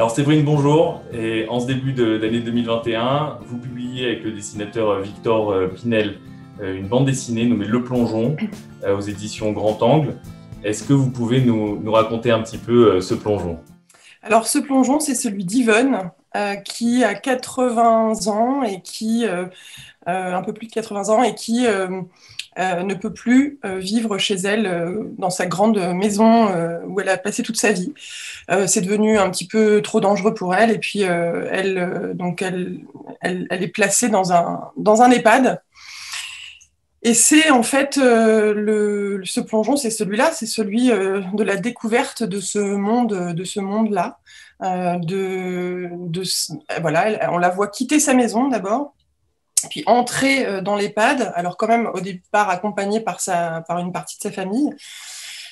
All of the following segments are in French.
Alors Séverine, bonjour. Et en ce début d'année 2021, vous publiez avec le dessinateur Victor Pinel une bande dessinée nommée Le Plongeon aux éditions Grand Angle. Est-ce que vous pouvez nous raconter un petit peu ce plongeon? Alors, ce plongeon, c'est celui d'Yvonne, qui a 80 ans et un peu plus de 80 ans, et qui ne peut plus vivre chez elle dans sa grande maison où elle a passé toute sa vie. C'est devenu un petit peu trop dangereux pour elle, et puis elle est placée dans un EHPAD. Et c'est en fait ce plongeon, c'est celui-là, c'est celui de la découverte de ce monde-là. Voilà, on la voit quitter sa maison d'abord, puis entrer dans l'EHPAD, alors quand même au départ accompagnée par une partie de sa famille.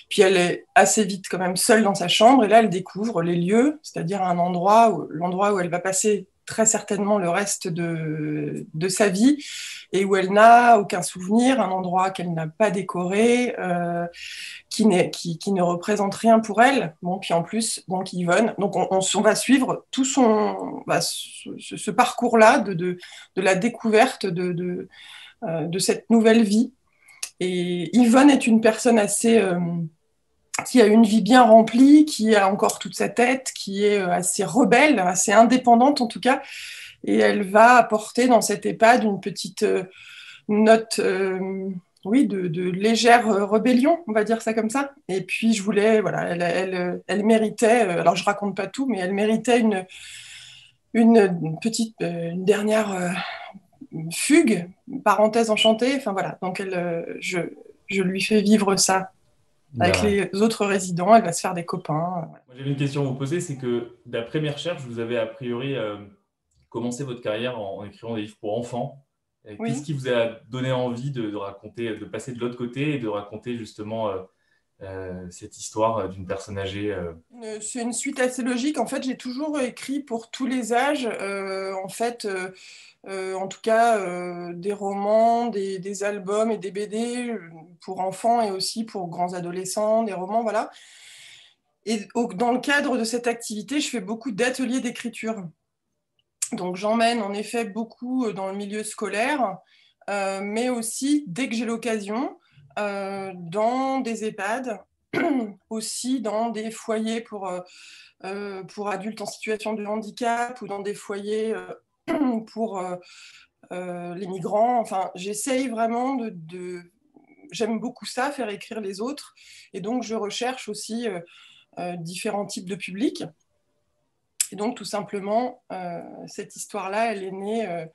Puis elle est assez vite quand même seule dans sa chambre, et là elle découvre les lieux, c'est-à-dire l'endroit où elle va passer très certainement le reste de sa vie, et où elle n'a aucun souvenir, un endroit qu'elle n'a pas décoré, qui ne représente rien pour elle. Bon, puis en plus, donc Yvonne, donc on va suivre tout ce parcours-là de la découverte de cette nouvelle vie. Et Yvonne est une personne qui a une vie bien remplie, qui a encore toute sa tête, qui est assez rebelle, assez indépendante en tout cas, et elle va apporter dans cette EHPAD une petite note oui, de légère rébellion, on va dire ça comme ça. Et puis je voulais, voilà, elle méritait, alors je raconte pas tout, mais elle méritait une dernière fugue, parenthèse enchantée, enfin voilà, donc je lui fais vivre ça avec les autres résidents, elle va se faire des copains. Moi, j'avais une question à vous poser, c'est que d'après mes recherches, vous avez a priori commencé votre carrière en écrivant des livres pour enfants. Qu'est-ce Oui. qui vous a donné envie de raconter, de passer de l'autre côté et de raconter justement cette histoire d'une personne âgée C'est une suite assez logique. En fait, j'ai toujours écrit pour tous les âges. En tout cas, des romans, des albums et des BD pour enfants et aussi pour grands adolescents, des romans, voilà. Et dans le cadre de cette activité, je fais beaucoup d'ateliers d'écriture. Donc, j'emmène en effet beaucoup dans le milieu scolaire, mais aussi, dès que j'ai l'occasion, dans des EHPAD, aussi dans des foyers pour adultes en situation de handicap ou dans des foyers pour les migrants. Enfin, j'essaye vraiment J'aime beaucoup ça, faire écrire les autres. Et donc, je recherche aussi différents types de publics. Et donc, tout simplement, cette histoire-là, elle est née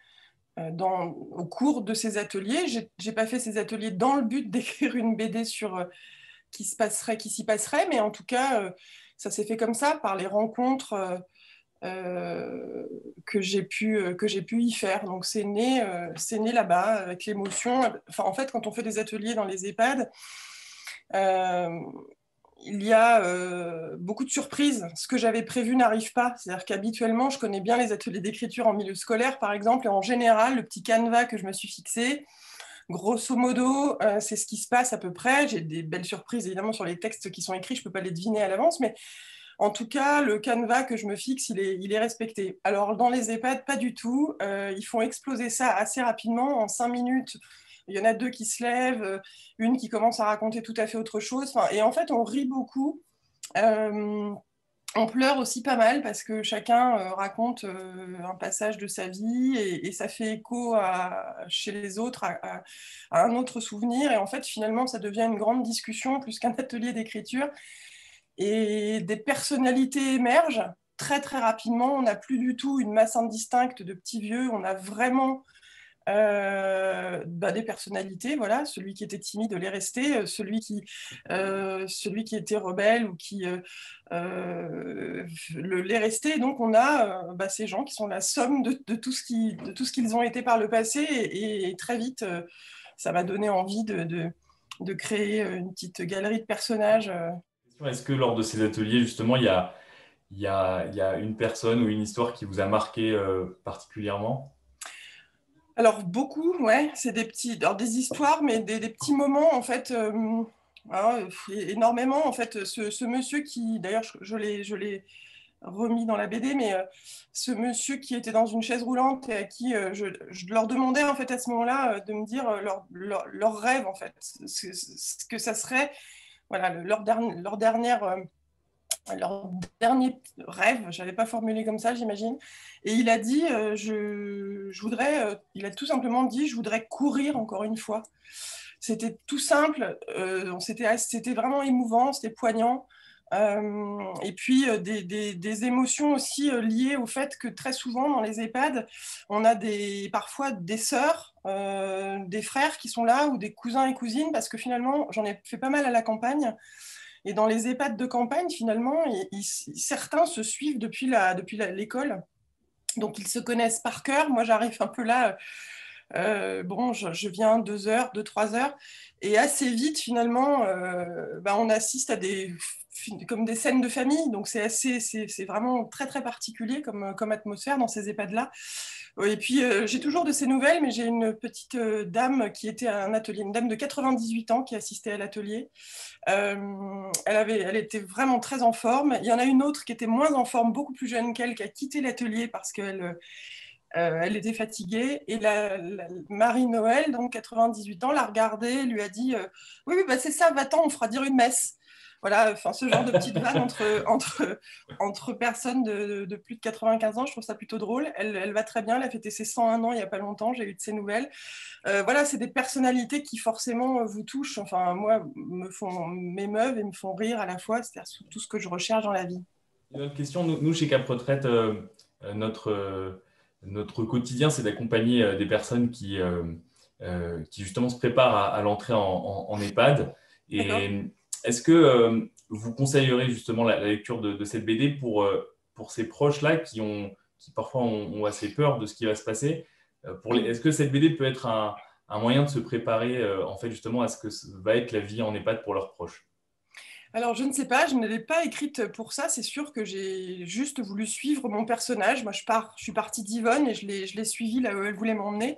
au cours de ces ateliers. Je n'ai pas fait ces ateliers dans le but d'écrire une BD qui s'y passerait, mais en tout cas, ça s'est fait comme ça, par les rencontres que j'ai pu y faire. Donc c'est né là-bas, avec l'émotion. Enfin, en fait, quand on fait des ateliers dans les EHPAD, euh, il y a beaucoup de surprises. Ce que j'avais prévu n'arrive pas. C'est-à-dire qu'habituellement, je connais bien les ateliers d'écriture en milieu scolaire, par exemple, et en général, le petit canevas que je me suis fixé, grosso modo, c'est ce qui se passe à peu près. J'ai des belles surprises, évidemment, sur les textes qui sont écrits. Je ne peux pas les deviner à l'avance, mais en tout cas, le canevas que je me fixe, il est respecté. Alors, dans les EHPAD, pas du tout. Ils font exploser ça assez rapidement. En 5 minutes, il y en a deux qui se lèvent, une qui commence à raconter tout à fait autre chose. Enfin, et en fait, on rit beaucoup. Euh, on pleure aussi pas mal parce que chacun raconte un passage de sa vie et ça fait écho chez les autres à un autre souvenir. Et en fait, finalement, ça devient une grande discussion plus qu'un atelier d'écriture. Et des personnalités émergent très très rapidement. On n'a plus du tout une masse indistincte de petits vieux. On a vraiment des personnalités. Voilà, celui qui était timide l'est resté, celui qui était rebelle ou qui l'est resté. Et donc on a ces gens qui sont la somme de tout de tout ce qu'ils ont été par le passé. Et très vite, ça m'a donné envie de créer une petite galerie de personnages. Est-ce que lors de ces ateliers, justement, il y a une personne ou une histoire qui vous a marqué particulièrement? Alors beaucoup, ouais, c'est alors des histoires, mais des petits moments en fait, énormément en fait. Ce monsieur qui, d'ailleurs, je l'ai remis dans la BD, mais ce monsieur qui était dans une chaise roulante et à qui je leur demandais en fait à ce moment-là de me dire leur rêve en fait, ce que ça serait, voilà, leur dernier rêve. Je n'avais pas formulé comme ça, j'imagine. Et il a dit, je voudrais, il a tout simplement dit, je voudrais courir encore une fois. C'était tout simple, c'était vraiment émouvant, c'était poignant. Et puis des émotions aussi liées au fait que très souvent dans les EHPAD, on a parfois des sœurs, des frères qui sont là ou des cousins et cousines, parce que finalement, j'en ai fait pas mal à la campagne. Et dans les EHPAD de campagne, finalement, certains se suivent depuis l'école. Donc, ils se connaissent par cœur. Moi, j'arrive un peu là. Bon, je viens 2 heures, 3 heures. Et assez vite, finalement, on assiste à comme des scènes de famille. Donc, c'est vraiment très, très particulier comme atmosphère dans ces EHPAD-là. Et puis, j'ai toujours de ces nouvelles, mais j'ai une petite dame qui était à un atelier, une dame de 98 ans qui assistait à l'atelier. Elle était vraiment très en forme. Il y en a une autre qui était moins en forme, beaucoup plus jeune qu'elle, qui a quitté l'atelier parce qu'elle elle était fatiguée. Et Marie-Noël, donc 98 ans, l'a regardée, lui a dit oui, oui, bah, c'est ça, va-t'en, on fera dire une messe. Voilà, enfin, ce genre de petite vanne entre personnes de plus de 95 ans, je trouve ça plutôt drôle. Elle va très bien, elle a fêté ses 101 ans il n'y a pas longtemps, j'ai eu de ses nouvelles. Voilà, c'est des personnalités qui forcément vous touchent. Enfin, moi, m'émeuvent et me font rire à la fois. C'est-à-dire tout ce que je recherche dans la vie. Une autre question, nous chez Cap Retraite, notre quotidien, c'est d'accompagner des personnes qui justement se préparent à l'entrée en EHPAD. Et est-ce que vous conseillerez justement la lecture de cette BD pour ces proches-là qui parfois ont assez peur de ce qui va se passer? Est-ce que cette BD peut être un moyen de se préparer en fait justement à ce que va être la vie en EHPAD pour leurs proches? Alors, je ne sais pas, je ne l'ai pas écrite pour ça. C'est sûr que j'ai juste voulu suivre mon personnage. Moi, je suis partie d'Yvonne et je l'ai suivie là où elle voulait m'emmener.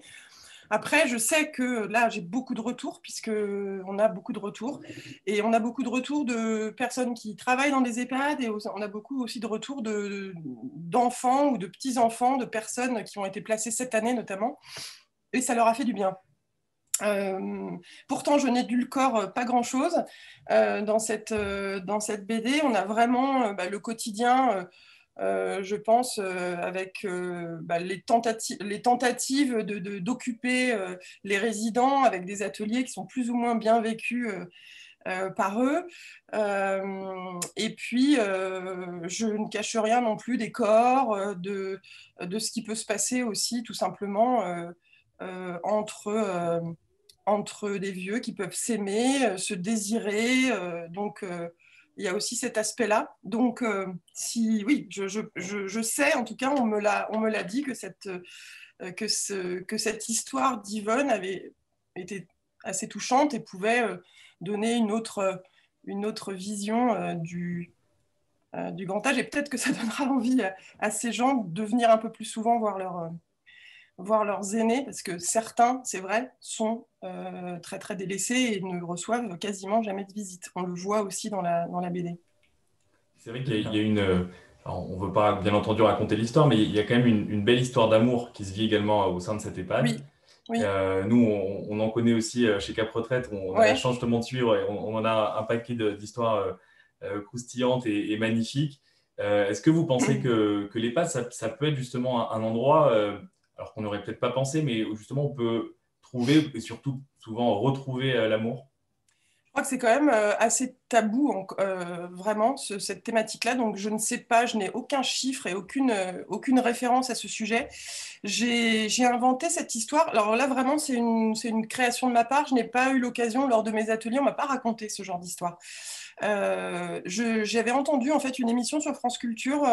Après, je sais que là, j'ai beaucoup de retours, puisqu'on a beaucoup de retours. Et on a beaucoup de retours de personnes qui travaillent dans des EHPAD, et on a beaucoup aussi de retours d'enfants ou de petits-enfants, de personnes qui ont été placées cette année notamment. Et ça leur a fait du bien. Pourtant, je n'édulcore pas grand-chose dans cette BD. On a vraiment le quotidien, je pense, avec les tentatives d'occuper les résidents avec des ateliers qui sont plus ou moins bien vécus par eux. Et puis, je ne cache rien non plus des corps, de ce qui peut se passer aussi tout simplement entre des vieux qui peuvent s'aimer, se désirer. Donc, il y a aussi cet aspect-là. Donc, oui, je sais, en tout cas, on me l'a dit que cette histoire d'Yvonne avait été assez touchante et pouvait donner une autre vision du grand âge. Et peut-être que ça donnera envie à ces gens de venir un peu plus souvent voir leurs aînés, parce que certains, c'est vrai, sont très très délaissés et ne reçoivent quasiment jamais de visite. On le voit aussi dans la BD. C'est vrai qu'il y a alors, on ne veut pas bien entendu raconter l'histoire, mais il y a quand même une belle histoire d'amour qui se vit également au sein de cette EHPAD. Oui, oui. Nous, on en connaît aussi chez Cap Retraite, on a la chance justement de suivre et on en a un paquet d'histoires croustillantes et magnifiques. Est-ce que vous pensez que l'EHPAD, ça peut être justement un endroit, alors qu'on n'aurait peut-être pas pensé, mais où justement on peut trouver et surtout souvent retrouver l'amour? Je crois que c'est quand même assez tabou, vraiment, cette thématique-là. Donc, je ne sais pas, je n'ai aucun chiffre et aucune référence à ce sujet. J'ai inventé cette histoire. Alors là, vraiment, c'est une création de ma part. Je n'ai pas eu l'occasion, lors de mes ateliers, on ne m'a pas raconté ce genre d'histoire. J'avais entendu, en fait, une émission sur France Culture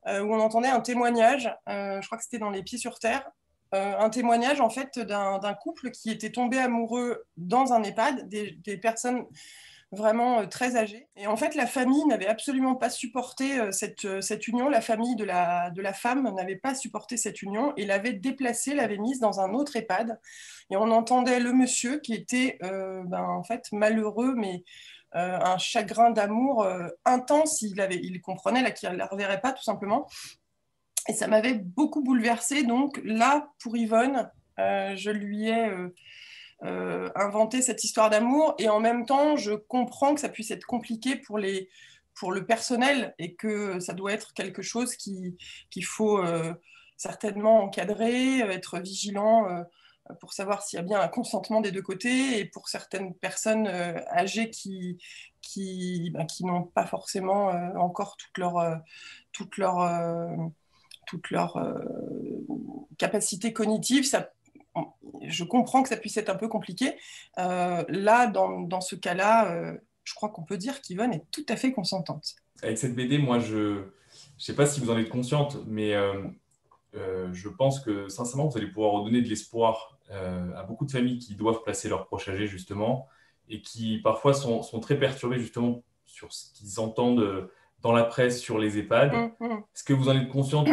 où on entendait un témoignage. Je crois que c'était dans Les Pieds sur Terre. Un témoignage en fait d'un couple qui était tombé amoureux dans un EHPAD, des personnes vraiment très âgées. Et en fait, la famille n'avait absolument pas supporté cette union. La famille de la femme n'avait pas supporté cette union et l'avait déplacée, l'avait mise dans un autre EHPAD. Et on entendait le monsieur qui était en fait malheureux, mais un chagrin d'amour intense. Il comprenait là, qu'il ne la reverrait pas, tout simplement. Et ça m'avait beaucoup bouleversée. Donc là, pour Yvonne, je lui ai inventé cette histoire d'amour. Et en même temps, je comprends que ça puisse être compliqué pour le personnel et que ça doit être quelque chose qu'il faut certainement encadrer, être vigilant pour savoir s'il y a bien un consentement des deux côtés, et pour certaines personnes âgées qui n'ont pas forcément encore toute leur, euh, toute leur capacité cognitive, je comprends que ça puisse être un peu compliqué. Là, dans ce cas-là, je crois qu'on peut dire qu'Yvonne est tout à fait consentante. Avec cette BD, moi, je ne sais pas si vous en êtes consciente, mais je pense que sincèrement, vous allez pouvoir redonner de l'espoir à beaucoup de familles qui doivent placer leurs proches âgés, justement, et qui parfois sont très perturbées, justement, sur ce qu'ils entendent dans la presse sur les EHPAD. Est-ce que vous en êtes consciente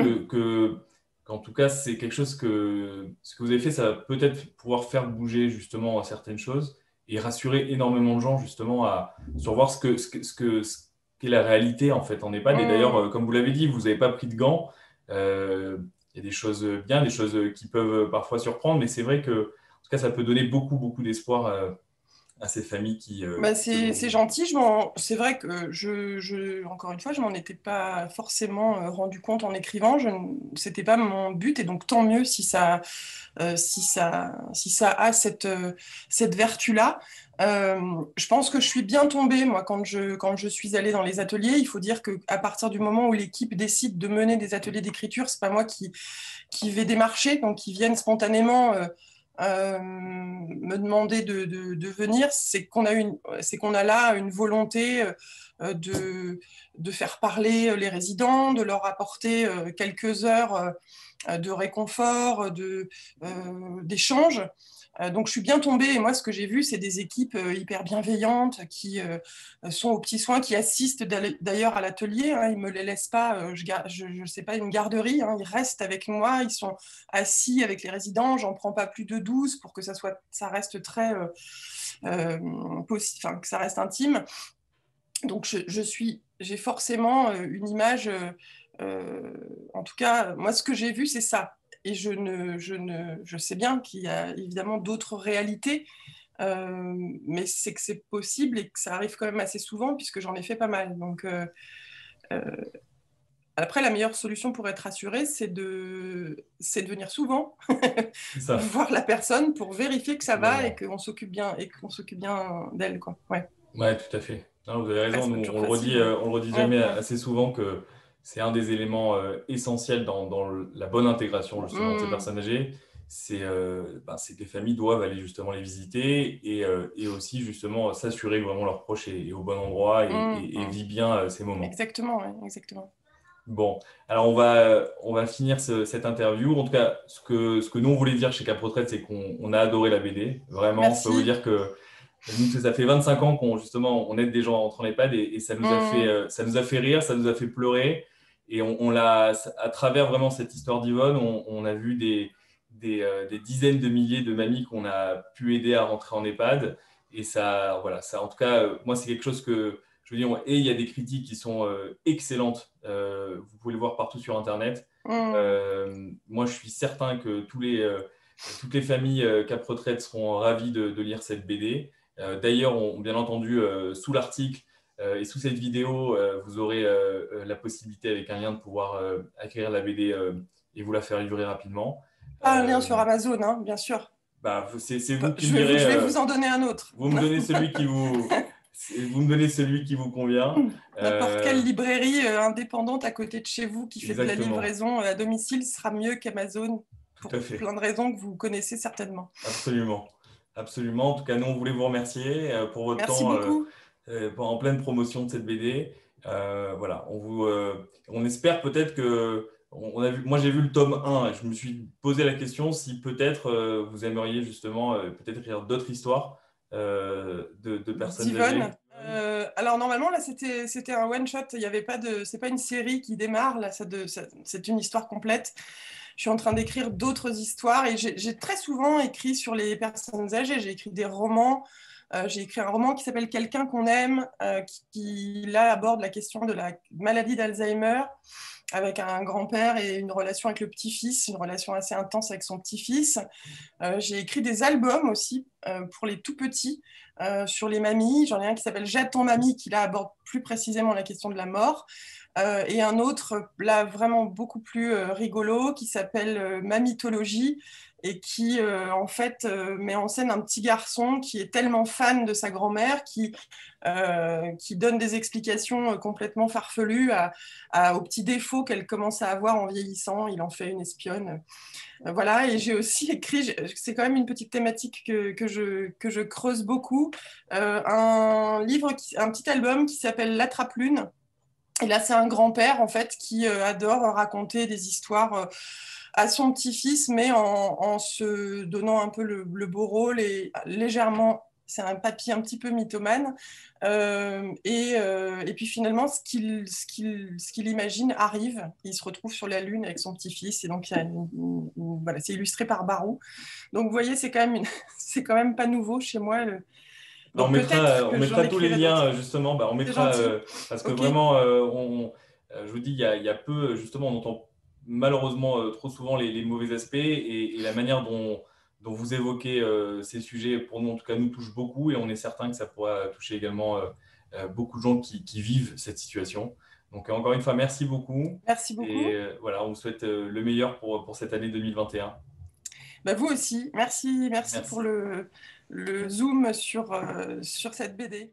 qu'en tout cas, c'est quelque chose ce que vous avez fait, ça va peut-être pouvoir faire bouger, justement, certaines choses et rassurer énormément de gens, justement, sur voir ce qu'est la réalité, en fait, en EHPAD. Et d'ailleurs, comme vous l'avez dit, vous n'avez pas pris de gants. Il y a des choses bien, des choses qui peuvent parfois surprendre, mais c'est vrai que, en tout cas, ça peut donner beaucoup, beaucoup d'espoir à ces familles qui. Bah, c'est gentil. C'est vrai que encore une fois, je m'en étais pas forcément rendu compte en écrivant. C'était pas mon but, et donc tant mieux si ça a cette vertu-là. Je pense que je suis bien tombée, moi, quand je suis allée dans les ateliers. Il faut dire qu'à partir du moment où l'équipe décide de mener des ateliers d'écriture, c'est pas moi qui vais démarcher, donc ils viennent spontanément me demander de venir. C'est qu'on a là une volonté de faire parler les résidents, de leur apporter quelques heures de réconfort, d'échange. Donc je suis bien tombée, et moi ce que j'ai vu, c'est des équipes hyper bienveillantes qui sont aux petits soins, qui assistent d'ailleurs à l'atelier, hein. Ils ne me les laissent pas, je sais pas, une garderie, hein. Ils restent avec moi, ils sont assis avec les résidents, j'en prends pas plus de 12 pour que ça reste très enfin, que ça reste intime. Donc j'ai forcément une image, en tout cas, moi ce que j'ai vu, c'est ça. Et je sais bien qu'il y a évidemment d'autres réalités, mais c'est que c'est possible et que ça arrive quand même assez souvent, puisque j'en ai fait pas mal. Donc euh, après, la meilleure solution pour être rassuré, c'est de venir souvent C'est ça. voir la personne pour vérifier que ça va et Finalement. qu'on s'occupe bien d'elle, quoi. Ouais. Ouais, tout à fait. Non, vous avez Après, raison. c'est pas Nous, toujours facile, mais on le redit ouais, jamais ouais. assez souvent que c'est un des éléments essentiels dans la bonne intégration justement de ces Mmh, personnes âgées. C'est que les familles doivent aller justement les visiter et aussi justement s'assurer que vraiment leur proche est au bon endroit mmh, et mmh. vit bien ces moments. Exactement, ouais, exactement. Bon, alors on va finir cette interview. En tout cas, ce que nous on voulait dire chez Caprotraite, c'est qu'on a adoré la BD. Vraiment, je peux vous Merci. dire que nous, ça fait 25 ans qu'on justement on aide des gens à rentrer en EHPAD et Mmh, ça nous a fait rire, ça nous a fait pleurer. Et on l'a, à travers vraiment cette histoire d'Yvonne, on a vu des dizaines de milliers de mamies qu'on a pu aider à rentrer en EHPAD. Et ça, voilà, ça, en tout cas, moi, c'est quelque chose que je veux dire. Et il y a des critiques qui sont excellentes. Vous pouvez le voir partout sur Internet. mmh. Moi, je suis certain que toutes les familles Cap Retraite seront ravies de lire cette BD. D'ailleurs, bien entendu, sous l'article et sous cette vidéo, vous aurez la possibilité, avec un lien, de pouvoir acquérir la BD et vous la faire livrer rapidement. Pas un lien Euh, sur Amazon, hein, bien sûr. c'est vous qui me Je direz, vais vous en donner un autre. vous me donnez vous me donnez celui qui vous convient. N'importe quelle Euh, librairie indépendante à côté de chez vous qui fait de la exactement, livraison à domicile sera mieux qu'Amazon, tout pour à fait. plein de raisons que vous connaissez certainement. Absolument. Absolument. En tout cas, nous, on voulait vous remercier pour votre Merci temps beaucoup. en pleine promotion de cette BD. Voilà, on espère peut-être que. Moi, j'ai vu le tome 1 et je me suis posé la question si peut-être vous aimeriez justement peut-être écrire d'autres histoires de personnes âgées. D'Yvonne. Alors normalement là c'était un one shot, il y avait pas de, c'est pas une série qui démarre là, c'est une histoire complète. Je suis en train d'écrire d'autres histoires et j'ai très souvent écrit sur les personnes âgées. J'ai écrit des romans J'ai écrit un roman qui s'appelle Quelqu'un qu'on aime, qui là aborde la question de la maladie d'Alzheimer, avec un grand-père et une relation avec le petit-fils, une relation assez intense avec son petit-fils. J'ai écrit des albums aussi pour les tout petits sur les mamies. J'en ai un qui s'appelle J'attends mamie, qui là aborde plus précisément la question de la mort. Et un autre, là vraiment beaucoup plus rigolo, qui s'appelle Mamitologie, et qui en fait met en scène un petit garçon qui est tellement fan de sa grand-mère qui donne des explications complètement farfelues aux petits défauts qu'elle commence à avoir en vieillissant. Il en fait une espionne. Voilà, et j'ai aussi écrit, c'est quand même une petite thématique que je creuse beaucoup, un petit album qui s'appelle L'Attrape-Lune. Et là, c'est un grand-père, en fait, qui adore raconter des histoires à son petit-fils, mais en se donnant un peu le beau rôle et légèrement, c'est un papy un petit peu mythomane. Et puis finalement, ce qu'il imagine arrive. Il se retrouve sur la Lune avec son petit-fils. Et donc, voilà, c'est illustré par Barou. Donc, vous voyez, c'est quand même, c'est quand même pas nouveau chez moi. Bah, Donc, peut-être on que j'en mettra tous les écrirai liens, d'autres. justement. Bah, on C'est mettra, gentil. parce que OK. vraiment, je vous dis, il y a peu, justement, on entend malheureusement trop souvent les mauvais aspects et la manière dont vous évoquez ces sujets, pour nous, en tout cas, nous touche beaucoup et on est certain que ça pourra toucher également beaucoup de gens qui vivent cette situation. Donc, encore une fois, merci beaucoup. Merci Et beaucoup. voilà, on vous souhaite le meilleur pour cette année 2021. Bah, vous aussi. Merci pour Merci. le zoom sur cette BD.